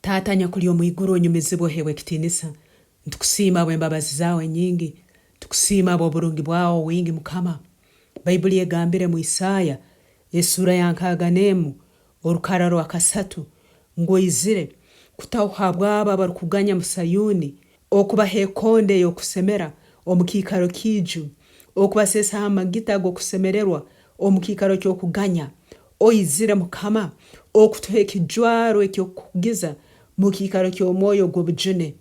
Taata nyakuli omwiguru onyumizibwa hewe kitinisa. Ntukusima bw'embabazi zawe nyingi. Tukusima bw'obulungi bwawo wingi mukama. Bayibuli egambire mu Isaya esura ya 6 olukara lwa 3 ngoizire kutawuhabwa aba barukuganya mu Sayuni okubaha ekonde y'okusemera omukikaro kiju okubasesa amagita g'okusemererwa omukikaro ky'okuganya oizire mukama okutuha ekijwaro eky'okugiza mu kikaro ky'omwoyo gw'obujune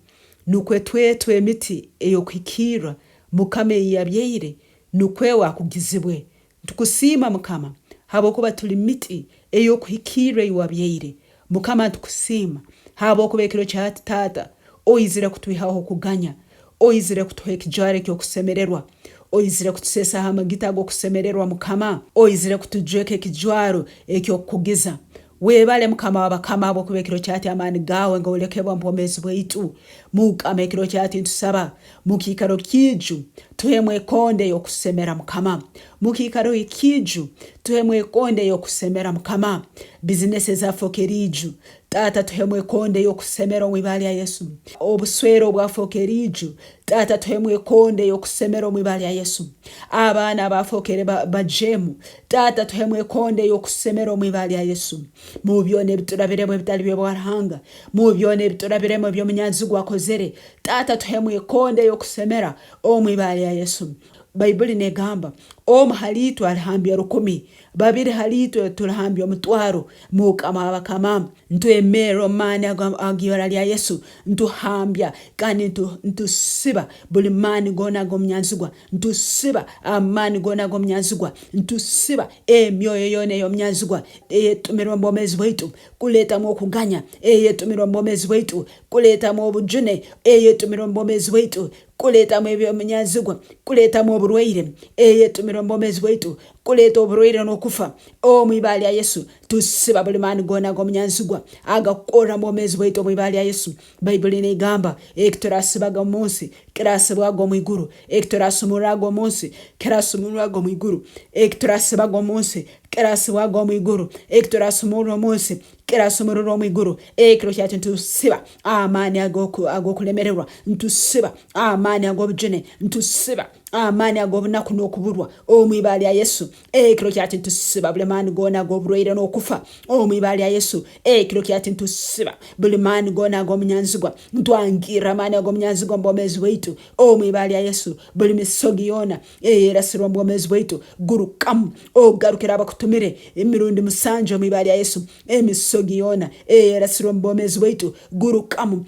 nukwe twetwe emiti ey'okwikira mukama eyabyeire nukwe wakugizibwe tukusima mukama habokuba tuli miti ey'okwikira eyabyeire mukama tukusima habokuba ekiro kya Taata oizire kutuihaho kuganya oizire kutuha ekijwaro ky'okusemererwa oizire kutusesa amagita g'okusemererwa mukama oizire kutujweka ekijwaro eky'okugiza webale mukama wabakama abokuba ekiro kyati amani gawe nga olekebwa Obwomezi bwaitu mukama ekiro kyati ntusaba mukikaro kiju tuhemwe ekonde y'okusemera mukama mukikaro ikiju tuhemwe ekonde y'okusemera mukama bizinesi zafokeriju Taata tuhemwe ekonde y'okusemera mwibali ya Yesu obuswero bwafokeriju Taata tuhemwe ekonde y'okusemera mwibali ya Yesu abana bafokere bajemu Taata tuhemwe ekonde y'okusemera mwibali ya Yesu mu byone biturabiremo bitali by'obwarahanga mu byone biturabiremo by'omunyanzi gwakozere Taata tuhemwe ekonde y'okusemera omwibali ya Yesu Bayibuli negamba omuhalitu alihambya 10 babiri halitu tulihambya 1,000 mukama abakama ntwemero mani agiyora lya Yesu ntuhambya kandi ntusiba buli mani gona gomnyanzigwa ntusiba amani gona gomnyanzigwa ntusiba emyoyo yone yomnyanzigwa eyetumirwa Obwomezi bwaitu kuleta mu okuganya eyetumirwa Obwomezi bwaitu kuleta mu obujune eyetumirwa Obwomezi bwaitu kuleta mu ebyomnyanzigwa kuleta mu oburwaire eyetumirwa Obwomezi bwaitu kuleta oburwaire n'okufa omwibali ya Yesu tusiba buli mani gona gomnyanzigwa agakora mu Obwomezi bwaitu omwibali ya Yesu Bayibuli negamba ekiturasibaga munsi kirasibwaga mwiguru ekiturasumuraga munsi kirasumuraga mwiguru ekiturasibaga munsi kirasibwaga mwiguru ekiturasumura munsi kirasumurura mwiguru ekiro kyati ntusiba amani agokulemererwa ntusiba amani agobujene ntusiba amani agobunaku n'okuburwa omwibali ya Yesu ekiro kyati ntusiba buli mani gona goburwaire n'okufa omwibali ya Yesu ekiro kyati ntusiba buli mani gona gomnyanzigwa ntwangira mani agomnyanzigwa Obwomezi bwaitu omwibali ya Yesu buli misogi yona erasirwa Obwomezi bwaitu gurukamu ogarukira abakutumire emirundi musanju omwibali ya Yesu emisogi yona erasirwa Obwomezi bwaitu gurukamu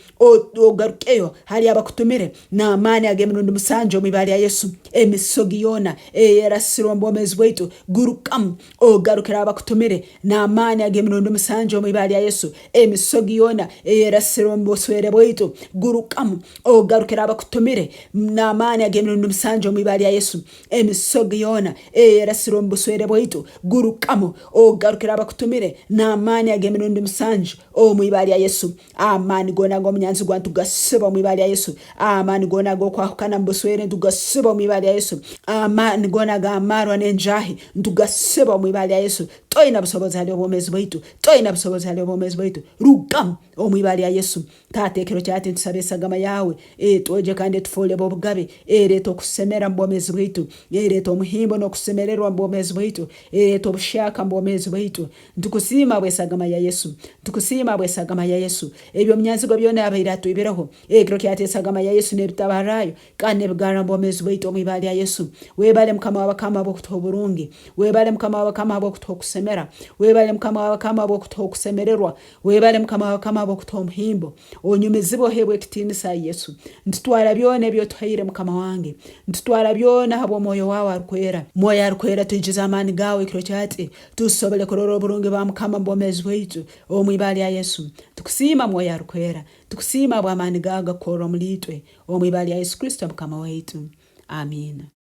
ogarukeyo hali abakutumire na amani agemirundi musanju omwibali ya Yesu emisogi yona erasirwa Obwomezi bwaitu gurukamu ogarukira abakutumire na amani agemirundi musanju omwibali ya Yesu emisogi yona erasirwa Obuswere bwaitu gurukamu ogarukira abakutumire na amani agemirundi musanju omwibali ya Yesu emisogi yona erasirwa Obuswere bwaitu gurukamu ogarukira abakutumire na amani agemirundi musanju omwibali ya Yesu amani gona gomnyanzigwa ntugasiba omwibali ya Yesu amani gona gokwahukana mbuswere ntugasiba omwibali ya Yesu amani gona gamarwa n'enjahi ntugasiba omwibali ya Yesu toina busobozi hali Obwomezi bwaitu toina busobozi hali Obwomezi bwaitu rugamu omwibali ya Yesu Taata ekiro kyati ntusabe esagama yawe twoje kandi tufole bobugabe ereta okusemera Obwomezi bwaitu ereta omuhimbo n'okusemererwa Obwomezi bwaitu ereta obushaka Obwomezi bwaitu ntukusima bwesagama ya Yesu tukusima bwesagama ya Yesu ebyo mnyanzigo byona abaira tuibiraho ekiro kyati esagama ya Yesu nebitabarayo kandi nebigara Obwomezi bwaitu omwibali ya Yesu webale mukama wabakama bokutuha burungi webale mukama wabakama bokutuha okusemera webale mukama wabakama bokutuha okusemererwa webale mukama wabakama bokutuha omuhimbo onyumizibwa hebwe kitinisa Yesu ntutwara byona ebyo tuhire mukama wange ntutwara byona habo moyo wawe arukwera tujiza amani gawe ekiro kyati tusobole kurora oburungi ba mukama Obwomezi bwaitu omwibali ya Yesu tukusima moyo arukwera tukusima bwa amani gaga koro mulitwe omwibali ya Yesu Kristo mukama waitu amen.